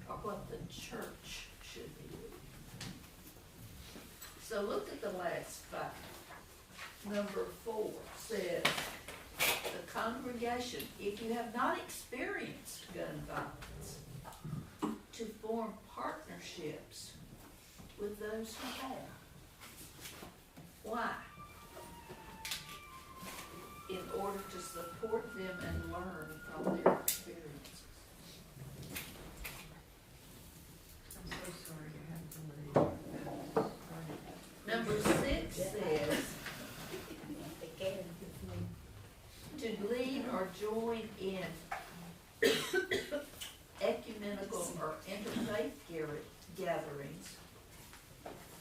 [SPEAKER 1] are what the church should be doing. So look at the last 5. Number 4 says, the congregation, if you have not experienced gun violence, to form partnerships with those who have. Why? In order to support them and learn from their experiences.
[SPEAKER 3] I'm so sorry to have to leave.
[SPEAKER 1] Number 6 says, to lead or join in ecumenical or interfaith gatherings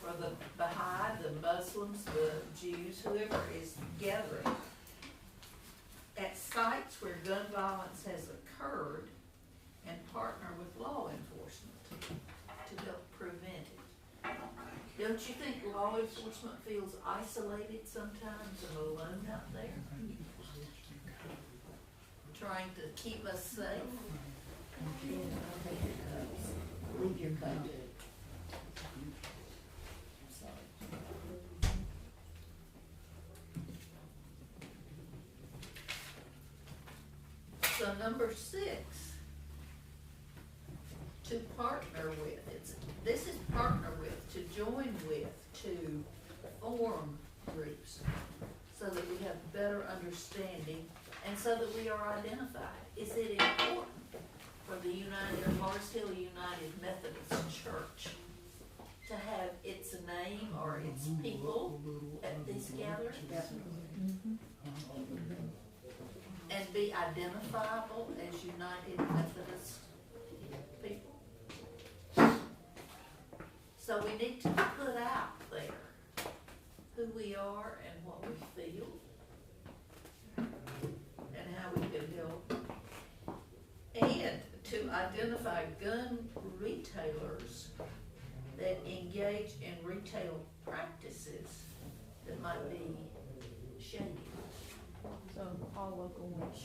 [SPEAKER 1] for the Baha'i, the Muslims, the Jews, whoever is gathering at sites where gun violence has occurred, and partner with law enforcement to help prevent it. Don't you think law enforcement feels isolated sometimes and alone out there? Trying to keep us safe?
[SPEAKER 9] Leave your cup. I'm sorry.
[SPEAKER 1] So number 6, to partner with, this is partner with, to join with, to form groups, so that we have better understanding, and so that we are identified. Is it important for the Forest Hill United Methodist Church to have its name or its people at these gatherings? And be identifiable as United Methodist people? So we need to put out there who we are and what we feel and how we can help. And to identify gun retailers that engage in retail practices that might be shady.
[SPEAKER 10] So all local ones.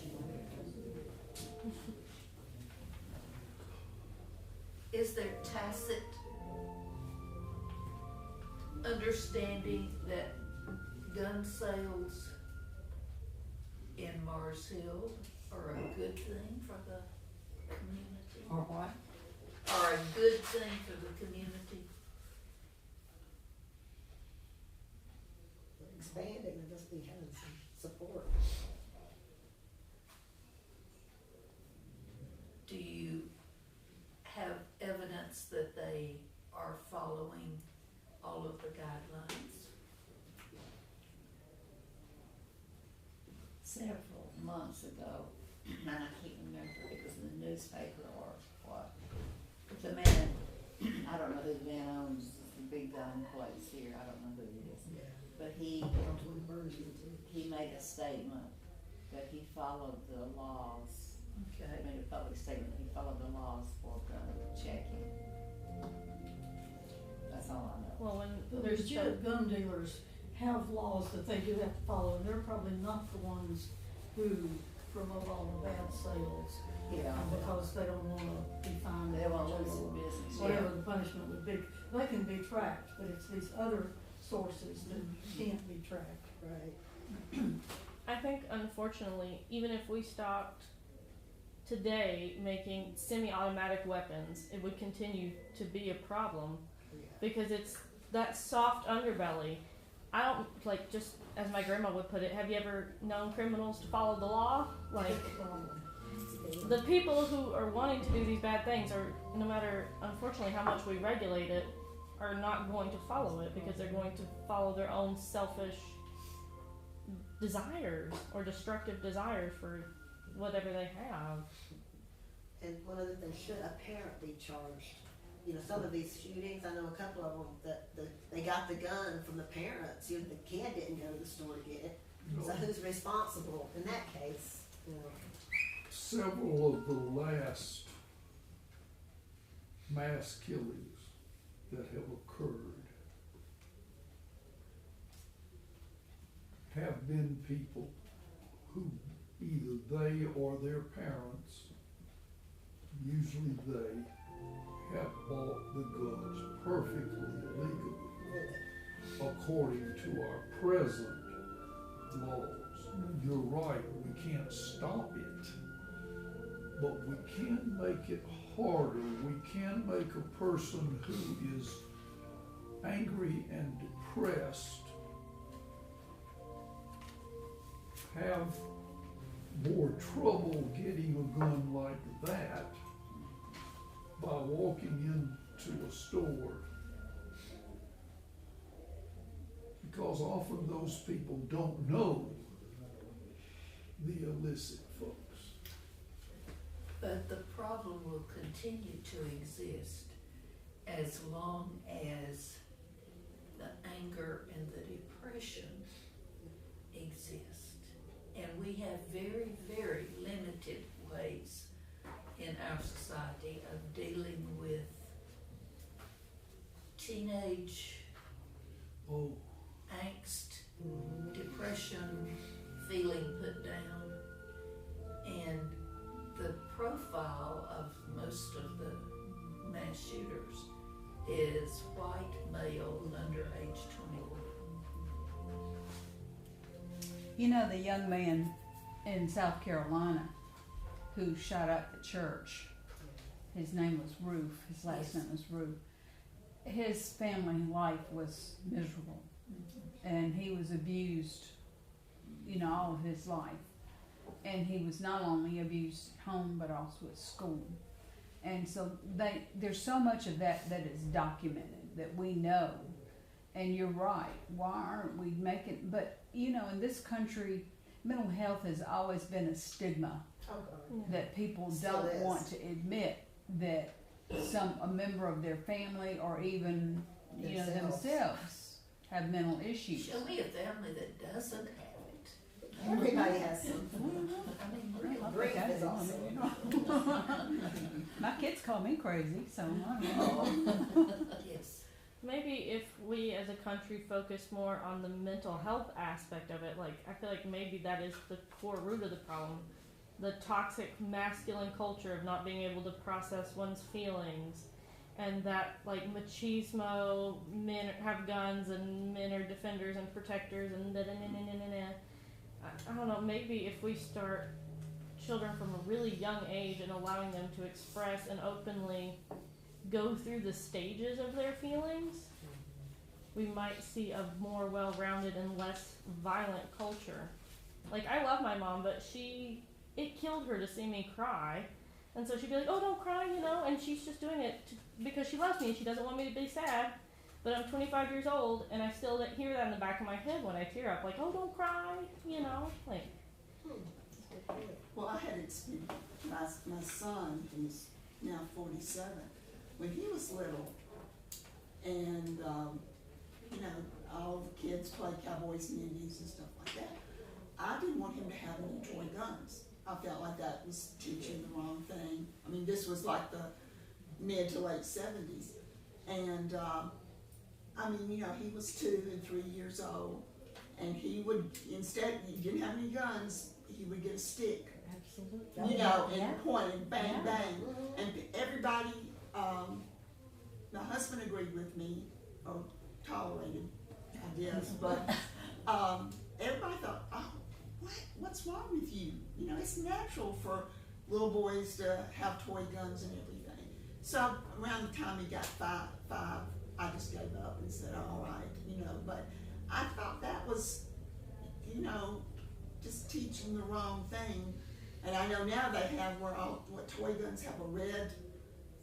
[SPEAKER 1] Is there tacit understanding that gun sales in Mars Hill are a good thing for the community?
[SPEAKER 9] Or what?
[SPEAKER 1] Are a good thing for the community?
[SPEAKER 7] Expanding, they must be having some support.
[SPEAKER 1] Do you have evidence that they are following all of the guidelines?
[SPEAKER 9] Several months ago, and I can't remember if it was in the newspaper or what. But the man, I don't know who the man owns the big gun place here, I don't know who it is.
[SPEAKER 7] Yeah.
[SPEAKER 9] But he made a statement that he followed the laws. He
[SPEAKER 1] Okay.
[SPEAKER 9] made a public statement, he followed the laws for gun checking. That's all I know.
[SPEAKER 13] Well, when
[SPEAKER 5] The
[SPEAKER 13] there's
[SPEAKER 5] legit gun dealers have laws that they do have to follow, and they're probably not the ones who promote all the bad sales.
[SPEAKER 9] Yeah.
[SPEAKER 5] Because they don't wanna be fined.
[SPEAKER 9] They won't
[SPEAKER 5] or
[SPEAKER 9] lose their business.
[SPEAKER 5] whatever the punishment would be. They can be tracked, but it's these other sources that can't be tracked.
[SPEAKER 7] Right.
[SPEAKER 13] I think, unfortunately, even if we stopped today making semi-automatic weapons, it would continue to be a problem because it's that soft underbelly. I don't, like, just as my grandma would put it, have you ever known criminals to follow the law? Like, the people who are wanting to do these bad things are, no matter, unfortunately, how much we regulate it, are not going to follow it because they're going to follow their own selfish desires or destructive desires for whatever they have.
[SPEAKER 7] And one other thing, should a parent be charged? You know, some of these shootings, I know a couple of them that they got the gun from the parents. You know, the kid didn't go to the store to get it. So who's responsible in that case? You know.
[SPEAKER 14] Several of the last mass killings that have occurred have been people who either they or their parents, usually they, have bought the guns perfectly legally according to our present laws. You're right, we can't stop it, but we can make it harder. We can make a person who is angry and depressed have more trouble getting a gun like that by walking into a store, because often those people don't know the illicit folks.
[SPEAKER 1] But the problem will continue to exist as long as the anger and the depression exist. And we have very, very limited ways in our society of dealing with teenage angst, depression, feeling put down, and the profile of most of the mass shooters is white male under age 21.
[SPEAKER 10] You know, the young man in South Carolina who shot up the church, his name was Roof, his last name was Roof. His family life was miserable, and he was abused, you know, all of his life. And he was not only abused at home, but also at school. And so there's so much of that that is documented that we know. And you're right, why aren't we making, but you know, in this country, mental health has always been a stigma that people
[SPEAKER 7] Still
[SPEAKER 10] don't
[SPEAKER 7] is.
[SPEAKER 10] want to admit that a member of their family or even, you know, themselves have mental issues.
[SPEAKER 1] Show me a family that doesn't have it.
[SPEAKER 7] Everybody has some.
[SPEAKER 1] I mean, really.
[SPEAKER 7] Grief is awesome.
[SPEAKER 10] My kids call me crazy, so I know.
[SPEAKER 1] Yes.
[SPEAKER 13] Maybe if we as a country focus more on the mental health aspect of it, like, I feel like maybe that is the core root of the problem. The toxic masculine culture of not being able to process one's feelings and that like machismo, men have guns and men are defenders and protectors and I don't know, maybe if we start children from a really young age and allowing them to express and openly go through the stages of their feelings, we might see a more well-rounded and less violent culture. Like, I love my mom, but it killed her to see me cry. And so she'd be like, oh, don't cry, you know, and she's just doing it because she loves me and she doesn't want me to be sad. But I'm 25 years old and I still hear that in the back of my head when I tear up, like, oh, don't cry, you know, like.
[SPEAKER 15] Well, I had experienced my son, who's now 47, when he was little, and you know, all the kids played cowboys and Indians and stuff like that. I didn't want him to have any toy guns. I felt like that was teaching the wrong thing. I mean, this was like the mid to late 70s, and I mean, you know, he was 2 and 3 years old, and he would, instead, he didn't have any guns, he would get a stick.
[SPEAKER 6] Absolutely.
[SPEAKER 15] You know, and point and bang, bang. And everybody, my husband agreed with me, or tolerated, I guess, but everybody thought, oh, what's wrong with you? You know, it's natural for little boys to have toy guns and everything. So around the time he got five, I just gave up and said, all right, you know, but I thought that was, you know, just teaching the wrong thing. And I know now they have what toy guns have a red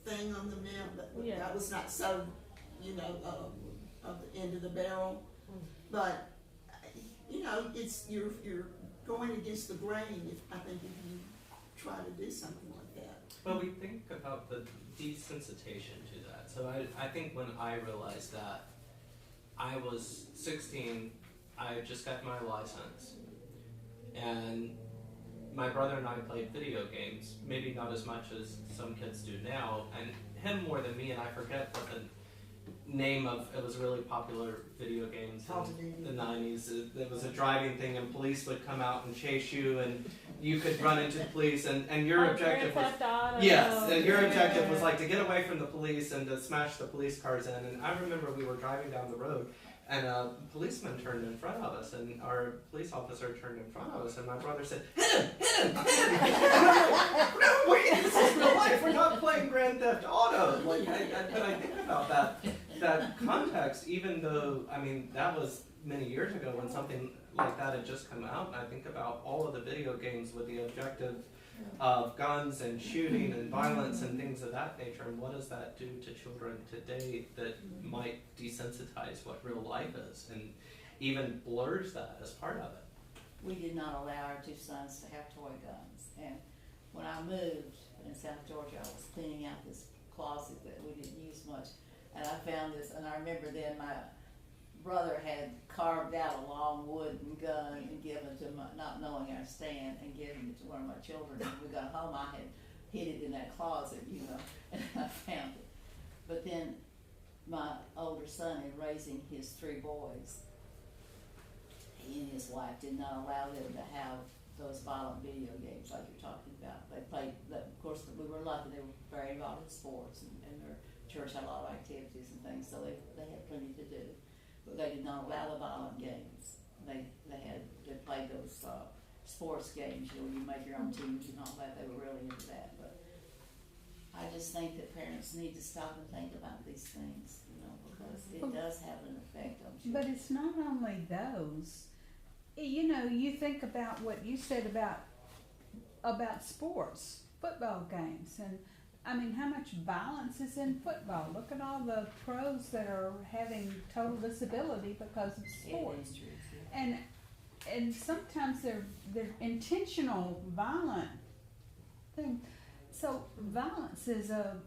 [SPEAKER 15] thing on them now, but that was not so, you know, of the end of the barrel. But you know, it's you're going against the grain. I think if you try to do something like that.
[SPEAKER 8] Well, we think about the desensitization to that. So I think when I realized that, I was 16. I just got my license, and my brother and I played video games, maybe not as much as some kids do now, and him more than me, and I forget what the name of, it was a really popular video games in the 90s. It was a driving thing, and police would come out and chase you, and you could run into the police, and your objective was, and your objective was like to get away from the police and to smash the police cars in. And I remember we were driving down the road, and a policeman turned in front of us, and our police officer turned in front of us, and my brother said, hit him! No, wait, this is real life, we're not playing Grand Theft Auto. Like, but I think about that context, even though, I mean, that was many years ago when something like that had just come out, and I think about all of the video games with the objective of guns and shooting and violence and things of that nature, and what does that do to children today that might desensitize what real life is and even blurs that as part of it.
[SPEAKER 9] We did not allow our 2 sons to have toy guns, and when I moved in South Georgia, I was cleaning out this closet that we didn't use much, and I found this, and I remember then my brother had carved out a long wooden gun and given to my, not knowing our stand, and given it to one of my children. When we got home, I had hid it in that closet, you know, and I found it. But then my older son, in raising his 3 boys, he and his wife did not allow them to have those violent video games like you're talking about. They played, of course, we were lucky, they were very involved in sports, and their church had a lot of activities and things, so they had plenty to do. But they did not allow the violent games. They played those sports games, you know, you make your own teams and all that. They were really into that. But I just think that parents need to stop and think about these things, you know, because it does have an effect on children.
[SPEAKER 10] But it's not only those. You know, you think about what you said about sports, football games, and I mean, how much violence is in football? Look at all the pros that are having total disability because of sports. And sometimes they're intentional violent things. So violence is a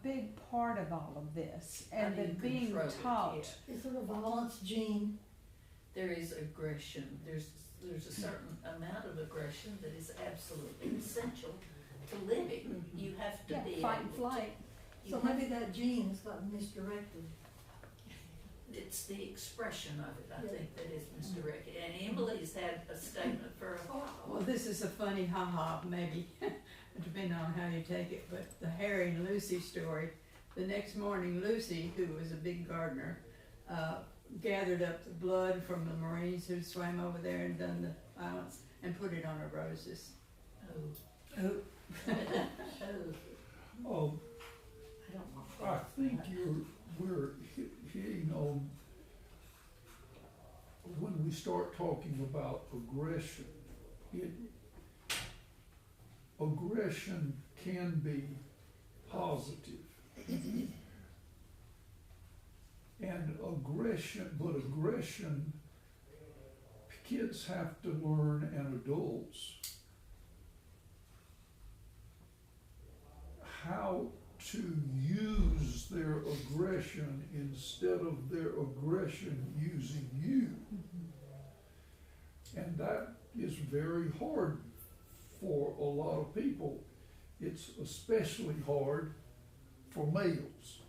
[SPEAKER 10] big part of all of this, and that being taught.
[SPEAKER 5] Is there a violence gene?
[SPEAKER 1] There is aggression. There's a certain amount of aggression that is absolutely essential to living. You have to be
[SPEAKER 10] fight and flight.
[SPEAKER 5] So maybe that gene has gotten misdirected.
[SPEAKER 1] It's the expression of it, I think, that is misdirected. And Emily's had a statement for a while.
[SPEAKER 11] Well, this is a funny ha-ha, maybe, depending on how you take it, but the Harry and Lucy story, the next morning, Lucy, who was a big gardener, gathered up the blood from the Marines who swam over there and done the violence and put it on her roses.
[SPEAKER 1] Oh.
[SPEAKER 11] Oh.
[SPEAKER 14] Oh,
[SPEAKER 9] I don't want
[SPEAKER 14] I think we're hitting on, when we start talking about aggression, aggression can be positive. And aggression, kids have to learn, and adults, how to use their aggression instead of their aggression using you. And that is very hard for a lot of people. It's especially hard for males.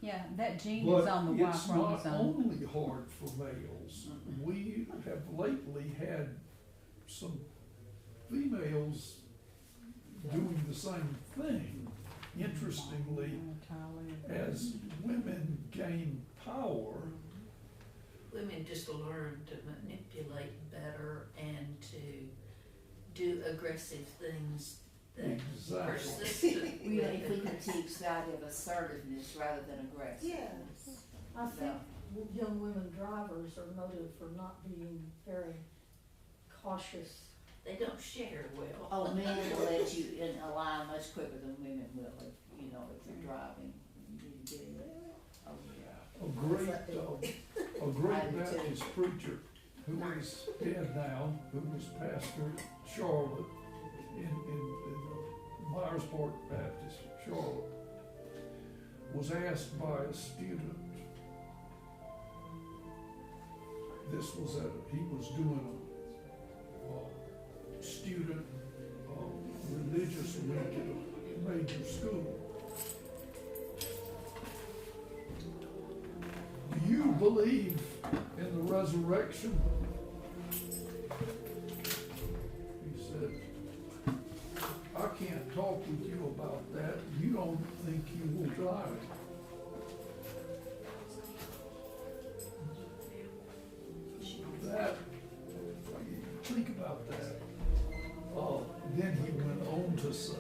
[SPEAKER 10] Yeah, that gene is on the Y
[SPEAKER 14] But it's
[SPEAKER 10] chromosome.
[SPEAKER 14] not only hard for males. We have lately had some females doing the same thing. Interestingly, as women gain power,
[SPEAKER 1] Women just learn to manipulate better and to do aggressive things that
[SPEAKER 14] exactly.
[SPEAKER 1] persistently.
[SPEAKER 9] Really, if we can teach the idea of assertiveness rather than aggressiveness.
[SPEAKER 5] I think young women drivers are noted for not being very cautious.
[SPEAKER 1] They don't share well.
[SPEAKER 9] Oh, men will let you in a line much quicker than women will if, you know, if you're driving. You need to get in. Oh, yeah.
[SPEAKER 14] a great Baptist preacher who is dead now, who was pastor at Charlotte in Myers Park Baptist, Charlotte, was asked by a student. This was he was doing a student religious week at a major school. Do you believe in the resurrection? He said, I can't talk with you about that. You don't think you will die. That, think about that. Then he went on to say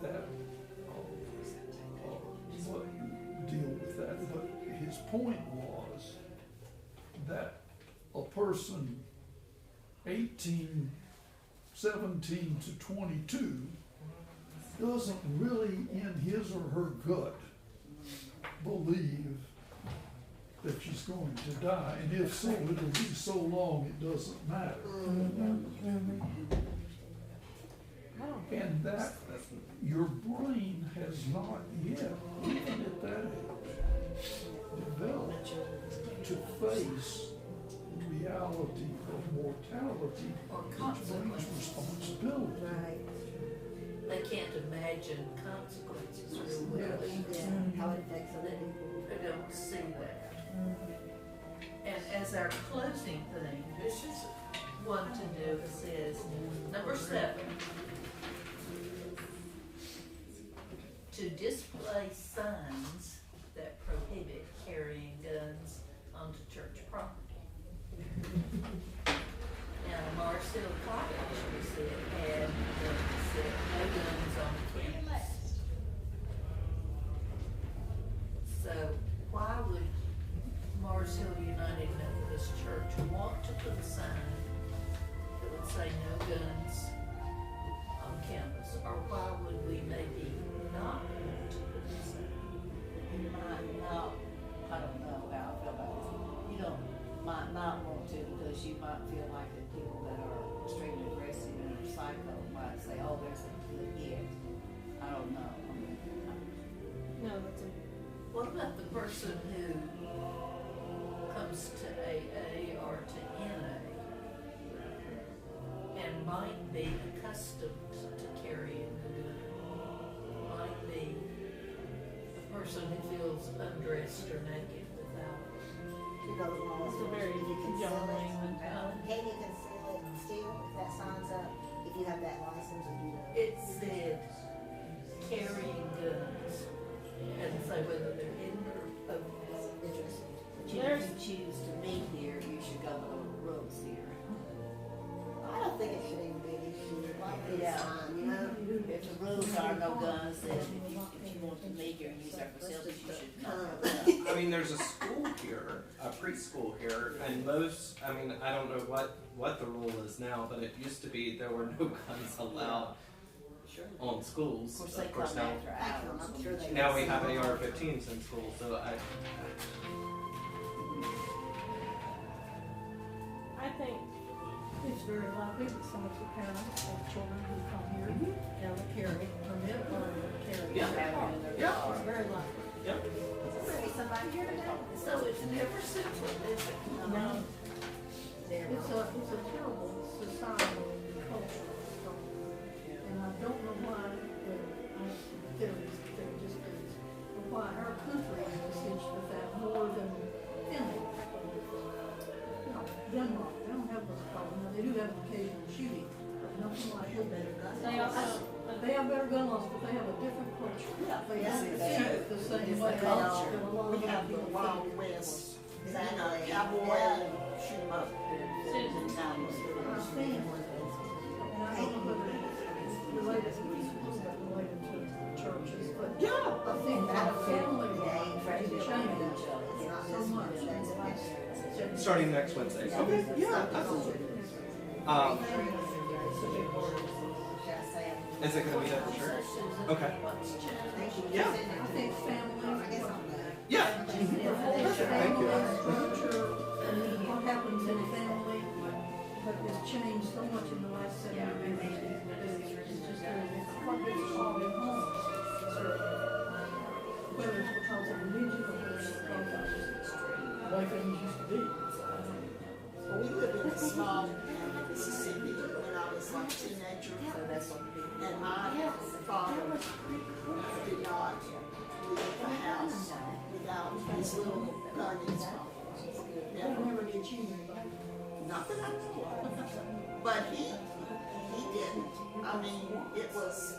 [SPEAKER 14] that, what deal with that, but his point was that a person 17 to 22 doesn't really in his or her gut believe that she's going to die, and if so, it'll be so long it doesn't matter. And that your brain has not yet, even at that age, developed to face the reality of mortality,
[SPEAKER 1] Or
[SPEAKER 14] which brings
[SPEAKER 1] consequences.
[SPEAKER 14] responsibility.
[SPEAKER 15] Right.
[SPEAKER 1] They can't imagine consequences real well.
[SPEAKER 15] Yeah, how it affects other people.
[SPEAKER 1] They don't see that. And as our closing thing, this is one to do, it says, number 7, to display signs that prohibit carrying guns onto church property. Now, Mars Hill College, we said, said no guns on campus. So why would Mars Hill United Methodist Church want to put a sign that would say no guns on campus? Or why would we maybe not want to put a sign?
[SPEAKER 9] You might not, I don't know how I feel about this. You might not want to because you might feel like the people that are extremely aggressive and are psycho might say, oh, there's a good hit. I don't know.
[SPEAKER 2] No, that's a.
[SPEAKER 1] What about the person who comes to AA or to NA and might be accustomed to carrying a gun? Might be a person who feels undressed or naked without.
[SPEAKER 7] You know, the laws.
[SPEAKER 2] It's a very
[SPEAKER 7] Can you conceal
[SPEAKER 2] young
[SPEAKER 7] it?
[SPEAKER 2] layman.
[SPEAKER 7] Can you conceal it still if that signs up, if you have that license or you don't?
[SPEAKER 1] It said carrying guns, and
[SPEAKER 9] say whether they're hidden or open.
[SPEAKER 7] Interesting.
[SPEAKER 9] But you know, if you choose to meet here, you should go on the rules here.
[SPEAKER 7] I don't think it should even be an issue, like, it's
[SPEAKER 9] Yeah.
[SPEAKER 7] fine, you know?
[SPEAKER 9] If the rules are no guns, then if you want to meet here and use our facilities, you should not have guns.
[SPEAKER 8] I mean, there's a school here, a preschool here, and most, I mean, I don't know what the rule is now, but it used to be there were no guns allowed
[SPEAKER 9] Sure.
[SPEAKER 8] on schools.
[SPEAKER 9] Of course, they
[SPEAKER 8] Of course
[SPEAKER 9] come
[SPEAKER 8] now,
[SPEAKER 9] after hours.
[SPEAKER 7] I'm sure they.
[SPEAKER 8] now we have AR-15s in schools, so
[SPEAKER 13] I think
[SPEAKER 5] It's very likely that some of the parents of children who come here have a carry permit or a carry.
[SPEAKER 8] Yeah.
[SPEAKER 5] car.
[SPEAKER 8] Yeah.
[SPEAKER 5] It's very likely.
[SPEAKER 8] Yep.
[SPEAKER 6] Maybe somebody here today.
[SPEAKER 1] So it's never simple, is it?
[SPEAKER 5] No. It's a terrible societal culture. And I don't know why, theories, they're just theories, but why our country is besieged with that more than Finland. You know, Denmark, they don't have those problems. Now, they do have an occasional shooting, but nothing like that.
[SPEAKER 13] they also,
[SPEAKER 5] They have better gun laws, but they have a different culture. They
[SPEAKER 7] Yes,
[SPEAKER 5] don't
[SPEAKER 7] they
[SPEAKER 5] see it the same way.
[SPEAKER 15] Different culture.
[SPEAKER 5] that a lot
[SPEAKER 15] We
[SPEAKER 5] of
[SPEAKER 15] have the
[SPEAKER 5] people
[SPEAKER 15] Wild
[SPEAKER 5] think.
[SPEAKER 15] West, you know,
[SPEAKER 7] Exactly.
[SPEAKER 15] cowboy,
[SPEAKER 7] Yeah.
[SPEAKER 15] shoot 'em up.
[SPEAKER 13] Susan,
[SPEAKER 5] I understand. And I don't know whether it's related to schools, but related to churches, but
[SPEAKER 15] Yeah.
[SPEAKER 5] I think that family life has changed
[SPEAKER 7] It's not
[SPEAKER 5] so much in
[SPEAKER 7] necessarily
[SPEAKER 5] the last
[SPEAKER 8] starting next Wednesday. Okay, yeah, absolutely. Is it gonna be at the church? Okay. Yeah.
[SPEAKER 5] I think family.
[SPEAKER 8] Yeah.
[SPEAKER 5] Thank you. What happens in a family, but it's changed so much in the last 7 years. It's just, it's what gets called at home. Whether it's because of religion or whether it's because of just the way things used to be.
[SPEAKER 15] Well, we lived in a small town in Mississippi when I was like a teenager. And my father did not leave the house without his little gun in his pocket.
[SPEAKER 5] They never get you anybody.
[SPEAKER 15] Not that I know of. But he didn't. I mean, it was,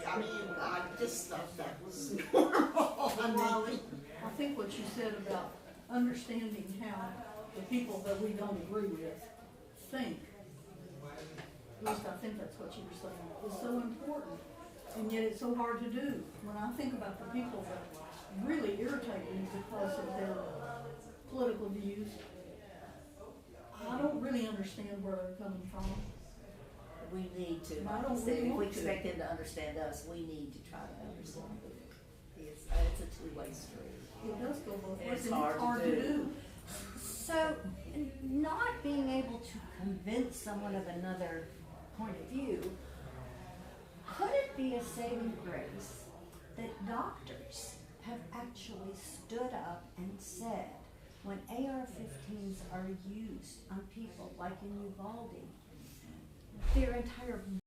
[SPEAKER 15] I just thought that was normal.
[SPEAKER 5] I think what you said about understanding how the people that we don't agree with think, at least I think that's what you were saying, is so important, and yet it's so hard to do. When I think about the people that really irritate me because of their political views, I don't really understand where they're coming from.
[SPEAKER 9] We need to,
[SPEAKER 5] I don't
[SPEAKER 9] instead,
[SPEAKER 5] really
[SPEAKER 9] if we
[SPEAKER 5] want to.
[SPEAKER 9] expect them to understand us, we need to try to understand them. It's a two-way street.
[SPEAKER 5] It does go both ways,
[SPEAKER 9] It's
[SPEAKER 5] and
[SPEAKER 9] hard to do.
[SPEAKER 6] So, not being able to convince someone of another point of view, could it be a saving grace that doctors have actually stood up and said, when AR-15s are used on people like in Uvalde, their entire